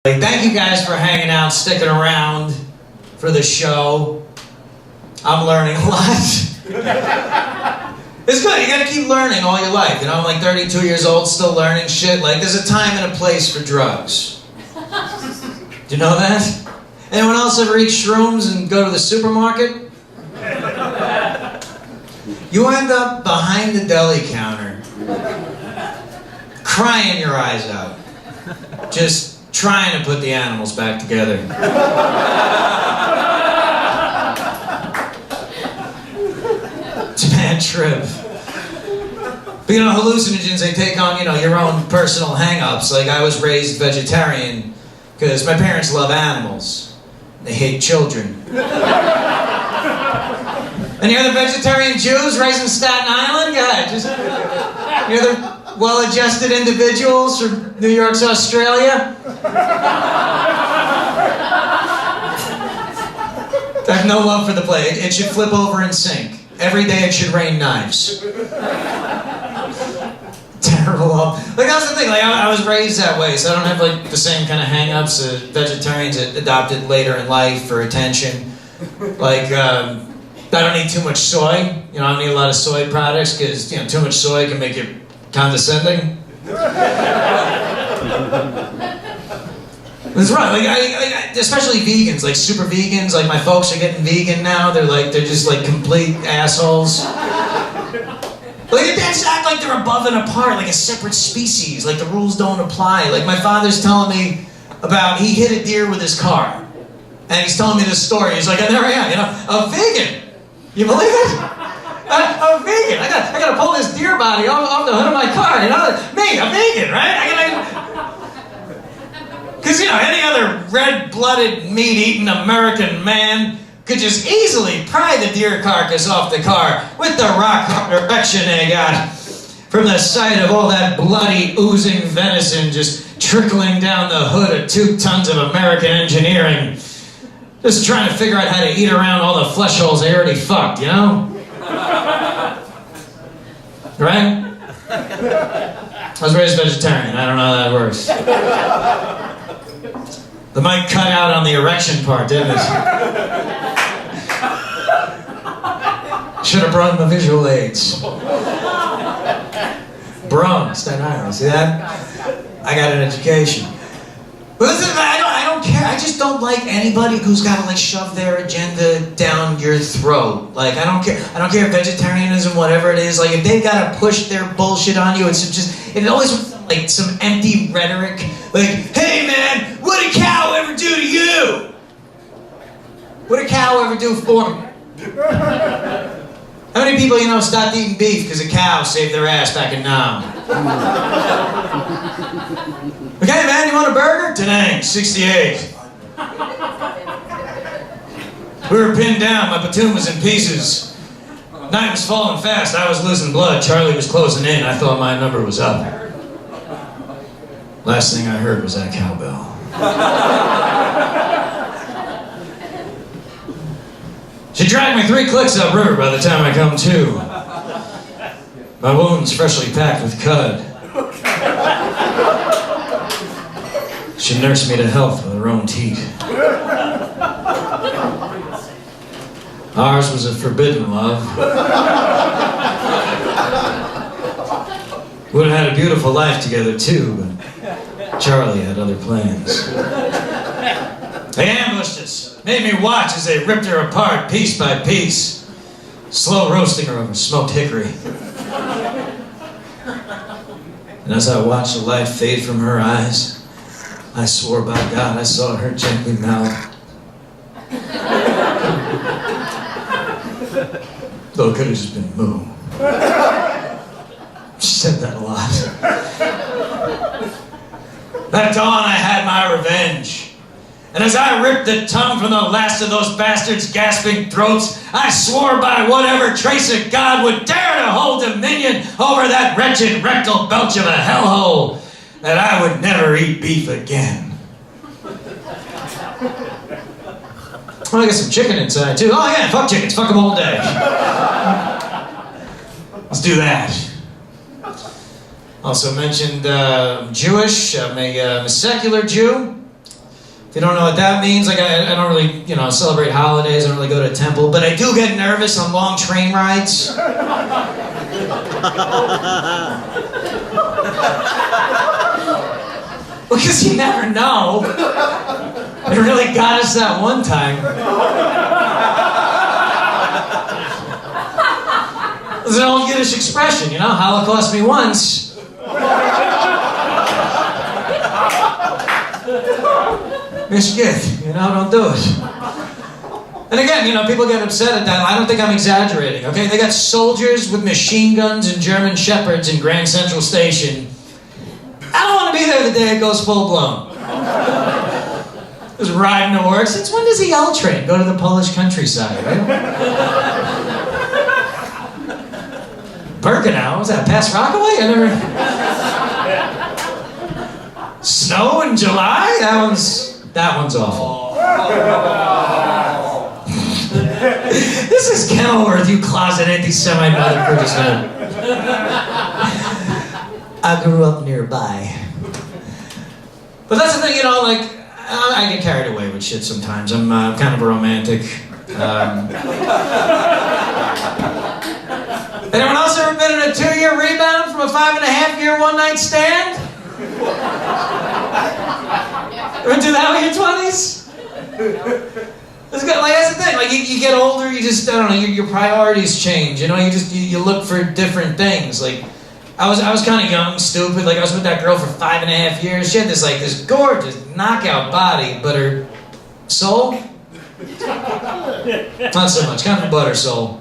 Thank you guys for hanging out, sticking around for the show. I'm learning a lot. It's good, you gotta keep learning all your life. You know, I'm like 32 years old, still learning shit. Like, there's a time and a place for drugs. Do you know that? Anyone else ever eat shrooms and go to the supermarket? You end up behind the deli counter, crying your eyes out. Just trying to put the animals back together. It's a bad trip. But you know, hallucinogens, they take on, you know, your own personal hang-ups. Like, I was raised vegetarian because my parents love animals. They hate children. Any other vegetarian Jews raised in Staten Island? Yeah, just... Any other well-adjusted individuals from New York's Australia? I have no love for the play. It should flip over and sink. Every day it should rain knives. Terrible. Like, that was the thing. Like, I was raised that way, so I don't have like the same kind of hang-ups that vegetarians adopted later in life for attention. Like, I don't eat too much soy. You know, I don't eat a lot of soy products because, you know, too much soy can make you condescending. That's right. Like, I especially vegans, like super vegans. Like, my folks are getting vegan now. They're just like complete assholes. Like, they just act like they're above and apart, like a separate species. Like, the rules don't apply. Like, my father's telling me about, he hit a deer with his car. And he's telling me this story. He's like, and there I am, you know, a vegan. You believe it? I'm vegan. I gotta pull this deer body off the hood of my car. You know, me, a vegan, right? Because, you know, any other red-blooded, meat-eating American man could just easily pry the deer carcass off the car with the rock-hard erection they got from the sight of all that bloody, oozing venison just trickling down the hood of 2 tons of American engineering. Just trying to figure out how to eat around all the flesh holes they already fucked, you know? Right? I was raised vegetarian. I don't know how that works. The mic cut out on the erection part, didn't it? Should have brought my visual aids. Braun, Staten Island. See that? I got an education. But listen, I don't care. I just don't like anybody who's got to like shove their agenda down your throat. Like, I don't care. I don't care if vegetarianism, whatever it is. Like, if they've got to push their bullshit on you, it's just, it always like some empty rhetoric. Like, hey man, what did a cow ever do to you? What did a cow ever do for me? How many people, you know, stopped eating beef because a cow saved their ass back in Nam? Okay, man, you want a burger? Tenang, 68. We were pinned down. My platoon was in pieces. Night was falling fast. I was losing blood. Charlie was closing in. I thought my number was up. Last thing I heard was that cowbell. She dragged me 3 clicks upriver by the time I come to. My wounds freshly packed with cud. She nursed me to health with her own teat. Ours was a forbidden love. Would have had a beautiful life together too, but Charlie had other plans. They ambushed us, made me watch as they ripped her apart piece by piece, slow roasting her over smoked hickory. And as I watched the light fade from her eyes, I swore by God I saw her gently mouth. Though it could have just been moo. She said that a lot. That dawn I had my revenge. And as I ripped the tongue from the last of those bastards' gasping throats, I swore by whatever trace of God would dare to hold dominion over that wretched rectal belch of a hellhole, that I would never eat beef again. Oh, I got some chicken inside too. Oh yeah, fuck chickens, fuck them all day. Let's do that. Also mentioned Jewish. I'm a secular Jew. If you don't know what that means, like I don't really, you know, celebrate holidays. I don't really go to a temple, but I do get nervous on long train rides. Because you never know. It really got us that one time. There's an old Yiddish expression, you know, Holocaust me once. Mishgit, you know, don't do it. And again, you know, people get upset at that. I don't think I'm exaggerating, okay? They got soldiers with machine guns and German shepherds in Grand Central Station. I don't want to be there the day it goes full blown. Just riding to work. Since when does the L train go to the Polish countryside, right? Birkenau, was that past Rockaway? I never... Snow in July? That one's awful. This is Kenilworth, you closet anti-Semite motherfuckers. I grew up nearby. But that's the thing, you know, like, I get carried away with shit sometimes. I'm kind of a romantic. Anyone else ever been in a 2-year rebound from a 5.5-year one-night stand? Ever do that with your 20s? Like, that's the thing, like, you get older, you just, I don't know, your priorities change, you know, you look for different things. Like, I was kind of young, stupid, like, I was with that girl for 5.5 years. She had this gorgeous knockout body, but her soul? Not so much, kind of a butter soul.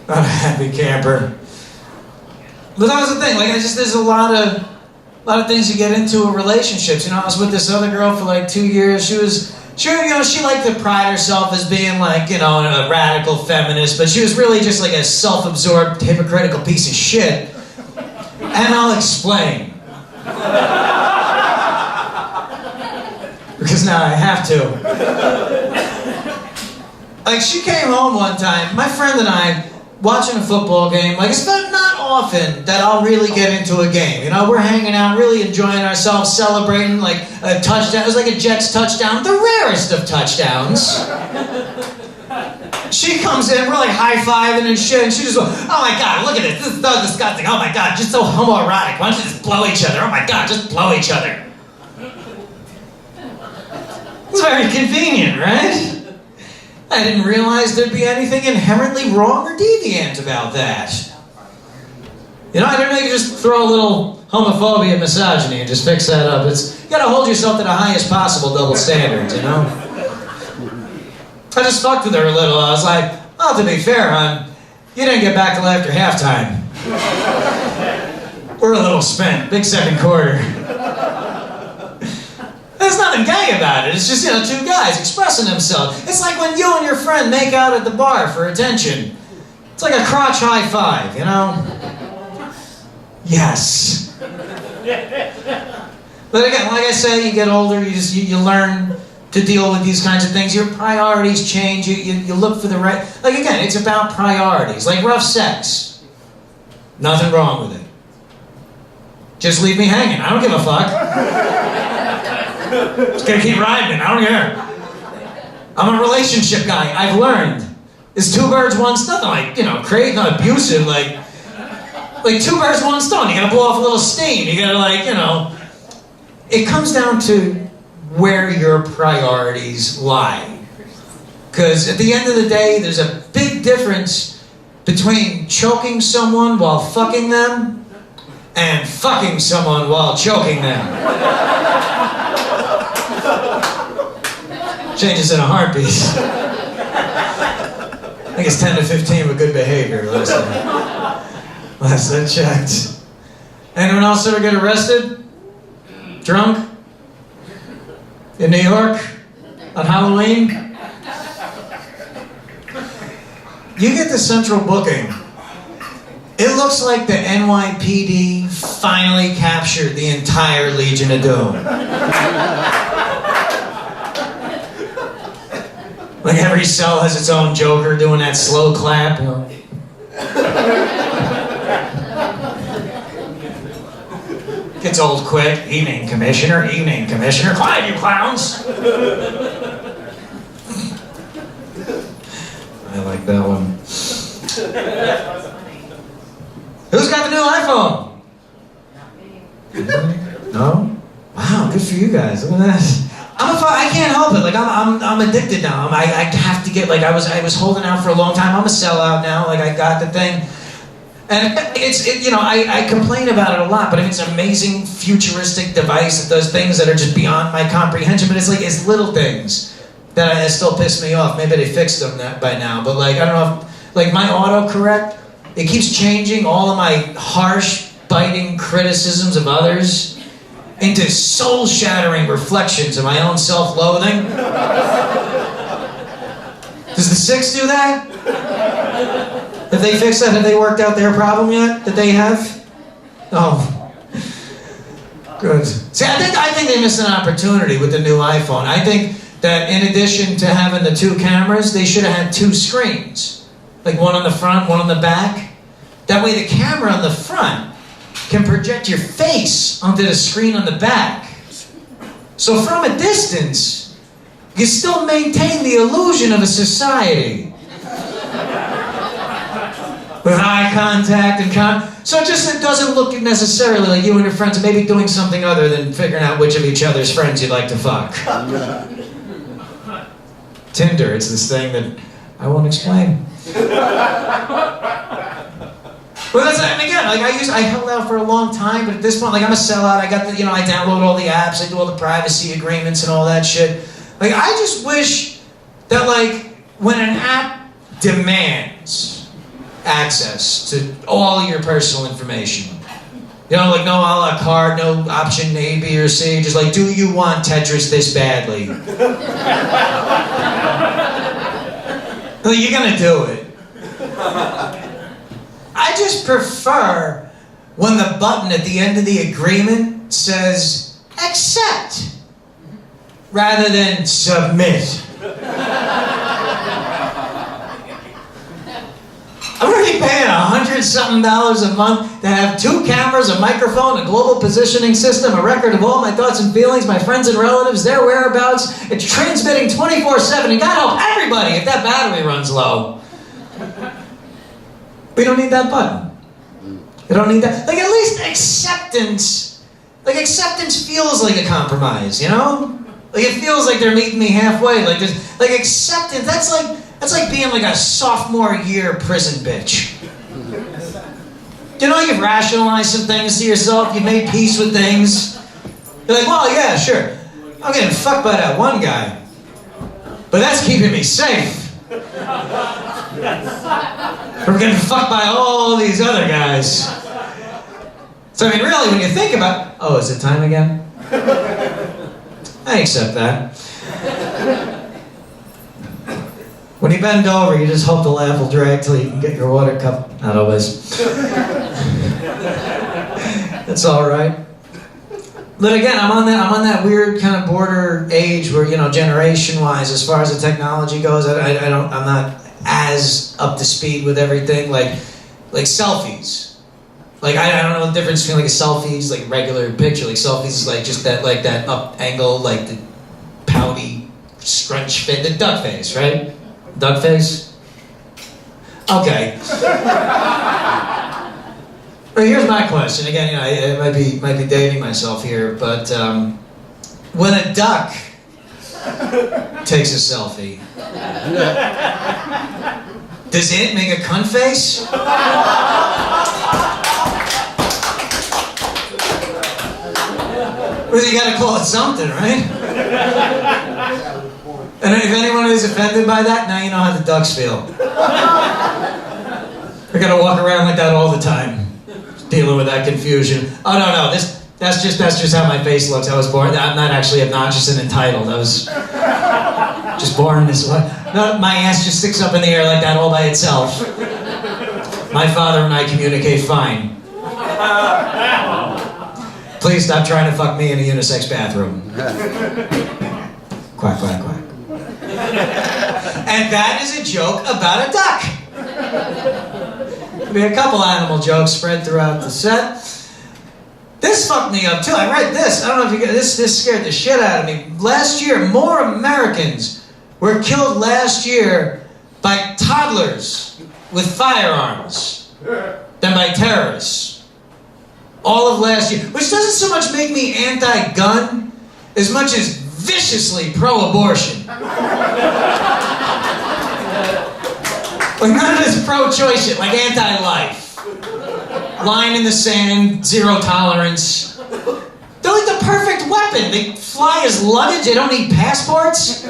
Not a happy camper. But that was the thing, like, there's a lot of things you get into in relationships. You know, I was with this other girl for like 2 years. She, you know, she liked to pride herself as being like, you know, a radical feminist, but she was really just like a self-absorbed, hypocritical piece of shit. And I'll explain. Because now I have to. Like, she came home one time, my friend and I, watching a football game. Like, it's not often that I'll really get into a game. You know, we're hanging out, really enjoying ourselves, celebrating like a touchdown. It was like a Jets touchdown, the rarest of touchdowns. She comes in, we're like high-fiving and shit, and she just goes, oh my God, look at this is so disgusting. Oh my God, just so homoerotic. Why don't you just blow each other? Oh my God, just blow each other. It's very convenient, right? I didn't realize there'd be anything inherently wrong or deviant about that. You know, I didn't know you could just throw a little homophobia and misogyny and just fix that up. You gotta hold yourself to the highest possible double standards, you know? I just fucked with her a little. I was like, well, to be fair, hon, you didn't get back till after halftime. We're a little spent. Big second quarter. There's nothing gay about it. It's just, you know, two guys expressing themselves. It's like when you and your friend make out at the bar for attention. It's like a crotch high five, you know? Yes. But again, like I say, you get older, you learn to deal with these kinds of things. Your priorities change. You look for the right... Like, again, it's about priorities. Like rough sex. Nothing wrong with it. Just leave me hanging. I don't give a fuck. Just gonna keep riding. I don't care. I'm a relationship guy. I've learned. It's 2 birds, 1 stone. Nothing like, you know, crazy, not abusive. Like 2 birds, 1 stone. You gotta blow off a little steam. You gotta, like, you know... It comes down to where your priorities lie. Because at the end of the day, there's a big difference between choking someone while fucking them and fucking someone while choking them. Changes in a heartbeat. I think it's 10 to 15 with good behavior. Last I checked. Anyone else ever get arrested? Drunk? In New York? On Halloween? You get the central booking. It looks like the NYPD finally captured the entire Legion of Doom. Like every cell has its own Joker doing that slow clap. You know. Get It's old quick. Evening, Commissioner. Evening, Commissioner. Quiet, you clowns. I like that one. Who's got the new iPhone? No? Wow, good for you guys. Look at that. I can't help it. Like I'm addicted now. I have to get, like, I was holding out for a long time. I'm a sellout now. Like, I got the thing. And I complain about it a lot, but I mean, it's an amazing futuristic device that does things that are just beyond my comprehension. But it's little things that still piss me off. Maybe they fixed them by now. But like, I don't know if, like, my autocorrect, it keeps changing all of my harsh, biting criticisms of others into soul-shattering reflections of my own self-loathing. Does the 6 do that? Have they fixed that? Have they worked out their problem yet that they have? Oh, good. See, I think they missed an opportunity with the new iPhone. I think that in addition to having the 2 cameras, they should have had 2 screens. Like one on the front, one on the back. That way the camera on the front can project your face onto the screen on the back. So from a distance, you still maintain the illusion of a society. With eye contact and so it doesn't look necessarily like you and your friends are maybe doing something other than figuring out which of each other's friends you'd like to fuck. Tinder, it's this thing that I won't explain. Well, that's, and again, like I held out for a long time, but at this point, like, I'm a sellout. I got the, I download all the apps, I do all the privacy agreements and all that shit. Like, I just wish that, like, when an app demands access to all your personal information, like, no a la carte, no option A, B, or C, just like, do you want Tetris this badly? Like, you're gonna do it. I just prefer when the button at the end of the agreement says accept rather than submit. I'm already paying $100-something a month to have 2 cameras, a microphone, a global positioning system, a record of all my thoughts and feelings, my friends and relatives, their whereabouts. It's transmitting 24/7, and God help everybody if that battery runs low. We don't need that button. You don't need that. Like, at least acceptance. Like, acceptance feels like a compromise, Like, it feels like they're meeting me halfway. Like, acceptance, that's like being like a sophomore year prison bitch. You've rationalized some things to yourself, you've made peace with things. You're like, well, yeah, sure. I'm getting fucked by that one guy. But that's keeping me safe. We're getting fucked by all these other guys. So, I mean, really, when you think about... Oh, is it time again? I accept that. When you bend over, you just hope the laugh will drag till you can get your water cup. Not always. It's all right. But again, I'm on that weird kind of border age where, generation-wise, as far as the technology goes, I'm not as up to speed with everything. Like selfies. Like, I don't know the difference between like a selfie, just like a regular picture. Like, selfies is like just that up angle, like the pouty scrunch fit, the duck face, right? Duck face? Okay. But here's my question. Again, I might be dating myself here, but when a duck takes a selfie, does it make a cunt face? Well, you gotta call it something, right? And if anyone is offended by that, now you know how the ducks feel. They're gonna walk around like that all the time, dealing with that confusion. Oh no, that's just how my face looks. I was born. I'm not actually obnoxious and entitled. I was just born this way. No, my ass just sticks up in the air like that all by itself. My father and I communicate fine. Please stop trying to fuck me in a unisex bathroom. Quack, quack, quack. And that is a joke about a duck. There'll be a couple animal jokes spread throughout the set. This fucked me up too. I read this. I don't know if you guys, this scared the shit out of me. Last year, more Americans were killed last year by toddlers with firearms than by terrorists. All of last year. Which doesn't so much make me anti-gun as much as viciously pro-abortion. Like none of this pro-choice shit, like anti-life. Line in the sand, zero tolerance. They're like the perfect weapon. They fly as luggage, they don't need passports.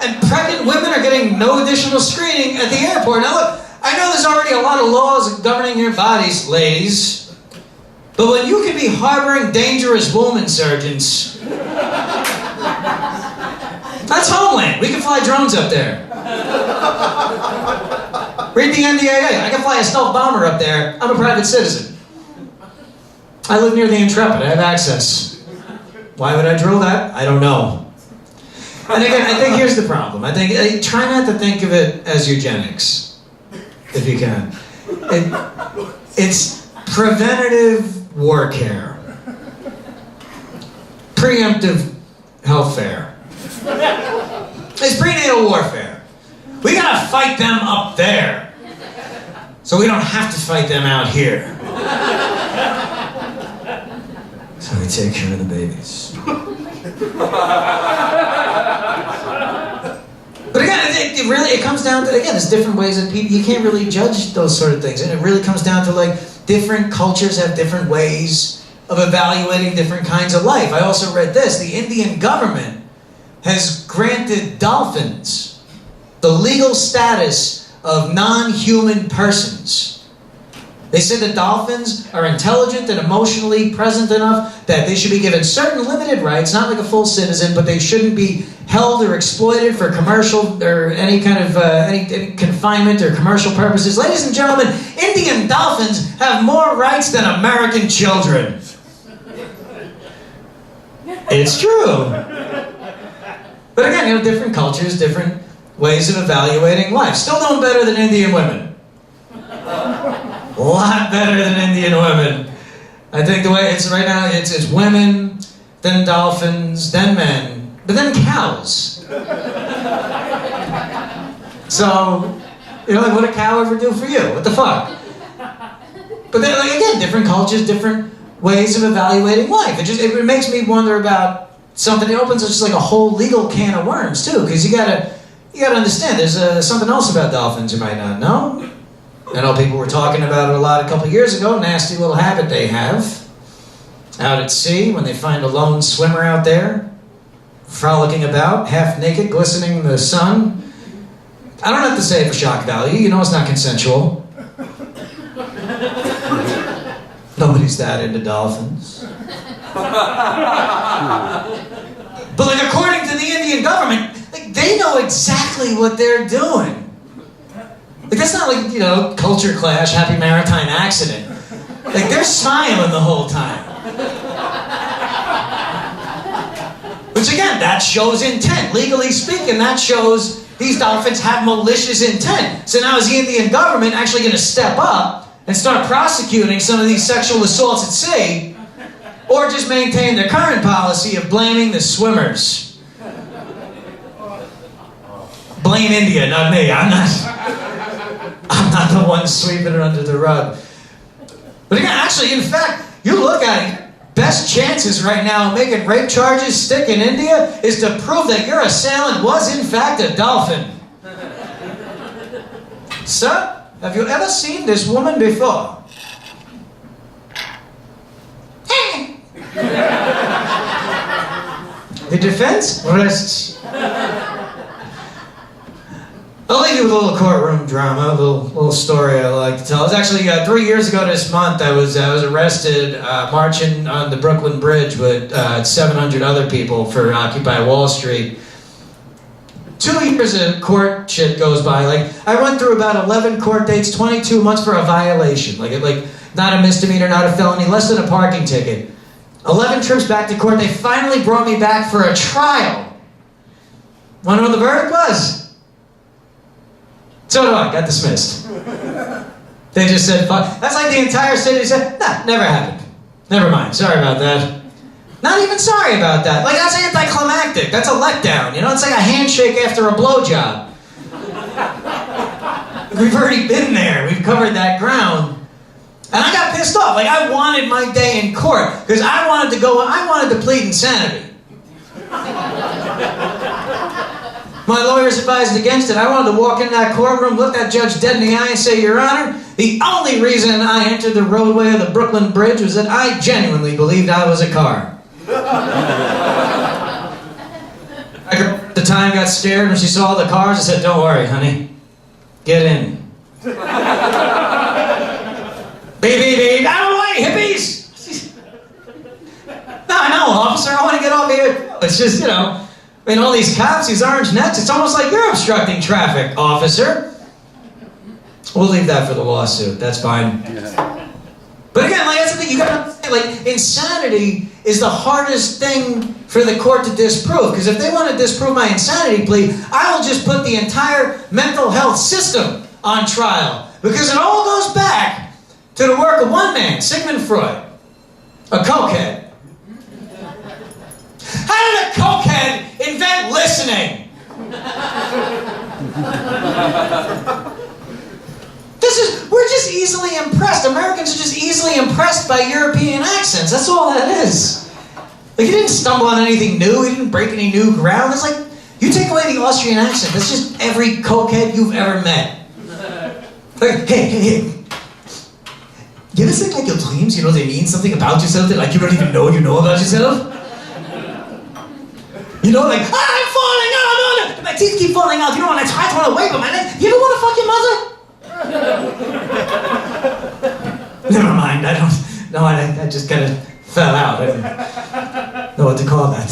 And pregnant women are getting no additional screening at the airport. Now look, I know there's already a lot of laws governing your bodies, ladies. But when you could be harboring dangerous woman surgeons, that's Homeland. We can fly drones up there. Read the NDAA. I can fly a stealth bomber up there. I'm a private citizen. I live near the Intrepid. I have access. Why would I drill that? I don't know. And again, I think here's the problem. I think try not to think of it as eugenics, if you can. It's preventative war care. Preemptive health care. It's prenatal warfare. We gotta fight them up there, so we don't have to fight them out here. So we take care of the babies. But again, it comes down to, again, there's different ways that people, you can't really judge those sort of things. And it really comes down to like, different cultures have different ways of evaluating different kinds of life. I also read this, the Indian government has granted dolphins the legal status of non-human persons. They said that dolphins are intelligent and emotionally present enough that they should be given certain limited rights, not like a full citizen, but they shouldn't be held or exploited for commercial or any kind of any confinement or commercial purposes. Ladies and gentlemen, Indian dolphins have more rights than American children. It's true. But again, different cultures, different ways of evaluating life. Still doing better than Indian women. A lot better than Indian women. I think the way it's right now, it's women, then dolphins, then men, but then cows. So, like, what a cow ever do for you? What the fuck? But then, like, again, different cultures, different ways of evaluating life. It makes me wonder about something. It opens just like a whole legal can of worms too, because you gotta understand. There's something else about dolphins you might not know. I know people were talking about it a lot a couple years ago. Nasty little habit they have out at sea when they find a lone swimmer out there frolicking about, half naked, glistening in the sun. I don't have to say it for shock value. You know it's not consensual. Nobody's that into dolphins. But like according to the Indian government, like, they know exactly what they're doing. Like that's not like, culture clash, happy maritime accident. Like they're smiling the whole time. Which again, that shows intent. Legally speaking, that shows these dolphins have malicious intent. So now is the Indian government actually going to step up and start prosecuting some of these sexual assaults at sea? Or just maintain their current policy of blaming the swimmers? Blame India, not me. I'm not the one sweeping it under the rug. But again, actually, in fact, you look at it, best chances right now of making rape charges stick in India is to prove that your assailant was in fact a dolphin. Sir, have you ever seen this woman before? The defense rests. I'll leave you with a little courtroom drama, a little story I like to tell. It was actually 3 years ago this month. I was arrested marching on the Brooklyn Bridge with 700 other people for Occupy Wall Street. 2 years of court shit goes by. Like I went through about 11 court dates, 22 months for a violation. Like not a misdemeanor, not a felony, less than a parking ticket. 11 trips back to court. They finally brought me back for a trial. Want to know what the verdict was? So do I. Got dismissed. They just said, fuck. That's like the entire city said, nah, never happened. Never mind. Sorry about that. Not even sorry about that. Like, that's anticlimactic. That's a letdown. You know, it's like a handshake after a blowjob. We've already been there. We've covered that ground. And I got pissed off. Like, I wanted my day in court because I wanted to plead insanity. My lawyers advised against it. I wanted to walk in that courtroom, look that judge dead in the eye and say, Your Honor, the only reason I entered the roadway of the Brooklyn Bridge was that I genuinely believed I was a car. At the time got scared when she saw all the cars. I said, don't worry, honey. Get in. Beep, beep, beep. Out of the way, hippies! No, officer, I want to get off here. It's just, you know, I mean, all these cops, these orange necks, it's almost like you're obstructing traffic, officer. We'll leave that for the lawsuit. That's fine. But again, like, that's the thing, you gotta understand, like, insanity is the hardest thing for the court to disprove. Because if they want to disprove my insanity plea, I will just put the entire mental health system on trial. Because it all goes back to the work of one man, Sigmund Freud, a cokehead. How did a cokehead invent listening? We're just easily impressed. Americans are just easily impressed by European accents. That's all that is. Like, he didn't stumble on anything new. He didn't break any new ground. It's like, you take away the Austrian accent, that's just every cokehead you've ever met. Like, hey. You ever think like your dreams, you know, they mean something about yourself that like you don't even know you know about yourself? You know, like, I'm falling out, my teeth keep falling out. You know, when I try to run away, but my legs, you ever want to fuck your mother? Never mind, I just kind of fell out. I didn't know what to call that.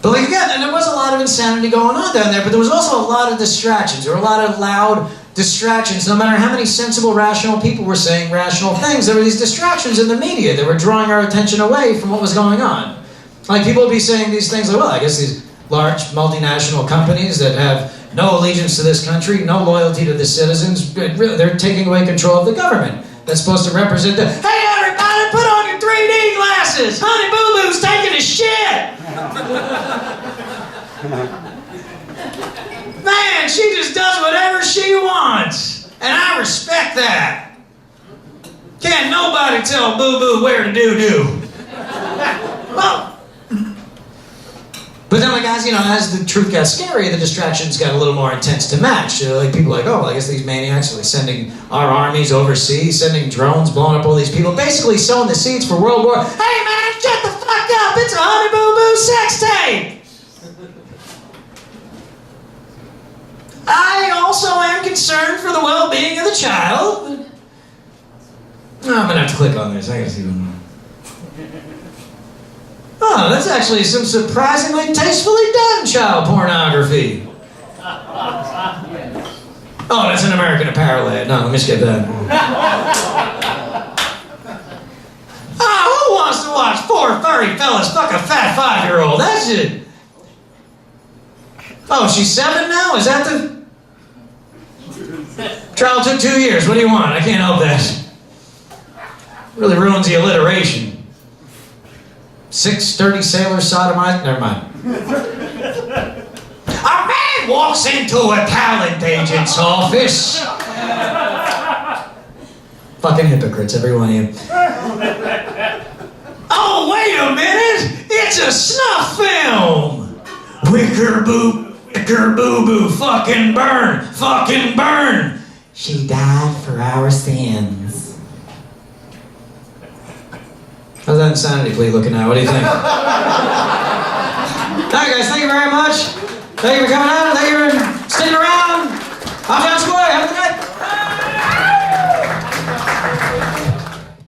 But like again, and there was a lot of insanity going on down there, but there was also a lot of distractions. There were a lot of loud distractions. No matter how many sensible, rational people were saying rational things, there were these distractions in the media that were drawing our attention away from what was going on. Like, people would be saying these things like, well, I guess these large multinational companies that have no allegiance to this country, no loyalty to the citizens, they're taking away control of the government. That's supposed to represent the, hey everybody, put on your 3D glasses! Honey Boo Boo's taking a shit! Man, she just does whatever she wants. And I respect that. Can't nobody tell Boo Boo where to do. Well, but then, like, as you know, as the truth got scary, the distractions got a little more intense to match. Like, people are like, oh, I guess these maniacs are like sending our armies overseas, sending drones, blowing up all these people, basically sowing the seeds for World War. Hey, man, shut the fuck up! It's a Honey Boo Boo sex tape! I also am concerned for the well-being of the child. Oh, I'm gonna have to click on this. I gotta see one more. Oh, that's actually some surprisingly tastefully done child pornography. Oh, that's an American Apparel ad. No, let me skip that. Oh, who wants to watch 4 furry fellas fuck a fat 5-year-old? That's it. Oh, she's 7 now? Is that the... Trial took 2 years. What do you want? I can't help that. Really ruins the alliteration. 6 sturdy sailors sodomized. Never mind. A man walks into a talent agent's office. Fucking hypocrites, every one of you. Oh, wait a minute! It's a snuff film! Wicker boo boo, fucking burn! Fucking burn! She died for our sins. How's that insanity plea looking now? What do you think? Alright guys, thank you very much. Thank you for coming out. Thank you for sticking around. I'm Jon Savoy. Have a good night.